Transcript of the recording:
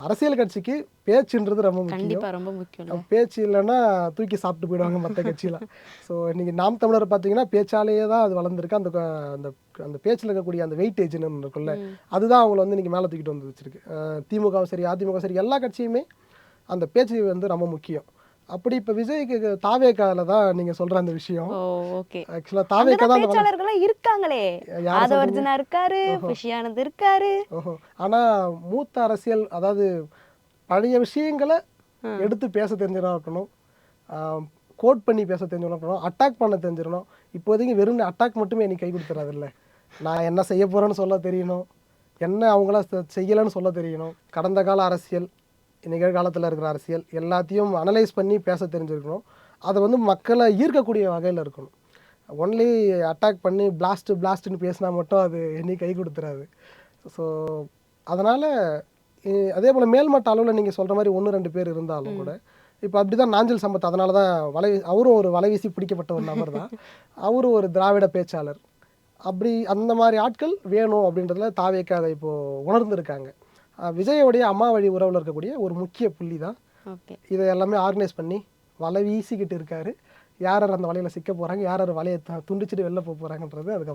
அரசியல் கட்சிக்கு பேச்சுன்றது ரொம்ப முக்கியம். கண்டிப்பா ரொம்ப முக்கியம். பேச்சு இல்லைன்னா தூக்கி சாப்பிட்டு போயிடுவாங்க மற்ற கட்சியில். ஸோ இன்னைக்கு நாம் தமிழர் பார்த்தீங்கன்னா பேச்சாலேயே தான் அது வளர்ந்துருக்கு. அந்த அந்த அந்த பேச்சில் இருக்கக்கூடிய அந்த வெயிட்டேஜ்னு இருக்குல்ல, அதுதான் அவங்கள வந்து இன்னைக்கு மேலே தூக்கிட்டு வந்து வச்சிருக்கு. திமுகவும் சரி அதிமுக சரி எல்லா கட்சியுமே அந்த பேச்சு வந்து ரொம்ப முக்கியம். அப்படி இப்போ விஜய்க்கு தாவேக்கால தான் நீங்கள் சொல்கிற அந்த விஷயம். ஆக்சுவலாக தாவேக்கா தான் பேச்சாளர்களா இருக்காங்களே, ஆதவர்ஜுனா இருக்காரு, விஷயானந்த் இருக்காரு. ஓஹோ. ஆனால் மூத்த அரசியல், அதாவது பழைய விஷயங்களை எடுத்து பேச தெரிஞ்சதாக இருக்கணும், கோட் பண்ணி பேச தெரிஞ்சவங்க இருக்கணும், அட்டாக் பண்ண தெரிஞ்சிடணும். இப்போதைக்கு வெறும் அட்டாக் மட்டுமே எனக்கு கை கொடுத்துறாதில்ல. நான் என்ன செய்ய போகிறேன்னு சொல்ல தெரியணும், என்ன அவங்கள செய்யலைன்னு சொல்ல தெரியணும். கடந்த கால அரசியல், நிகழ்காலத்தில் இருக்கிற அரசியல் எல்லாத்தையும் அனலைஸ் பண்ணி பேச தெரிஞ்சிருக்கணும். அதை வந்து மக்களை ஈர்க்கக்கூடிய வகையில் இருக்கணும். ஒன்லி அட்டாக் பண்ணி பிளாஸ்ட்டுன்னு பேசினா மட்டும் அது என்னைக்கு கை கொடுத்துறாது. ஸோ அதனால் அதே போல் மேல்மட்ட அளவில் நீங்கள் சொல்கிற மாதிரி 1-2 பேர் இருந்தாலும் கூட, இப்போ அப்படி தான் நாஞ்சில் சம்பத், அதனால தான் அவரும் ஒரு வலை வீசி பிடிக்கப்பட்ட ஒரு நபர் தான். அவரும் ஒரு திராவிட பேச்சாளர். அப்படி அந்த மாதிரி ஆட்கள் வேணும் அப்படின்றதுல தாவேக்கா அதை இப்போது உணர்ந்துருக்காங்க. விஜயோடைய அம்மா வழி உறவில் இருக்கக்கூடிய ஒரு முக்கிய புள்ளி தான் இதை எல்லாமே ஆர்கனைஸ் பண்ணி வலை வீசிக்கிட்டு இருக்காரு. யார் அந்த வலையில் சிக்க போகிறாங்க, யார் வலையை துண்டிச்சுட்டு வெளில போக போகிறாங்கன்றது அதுக்கு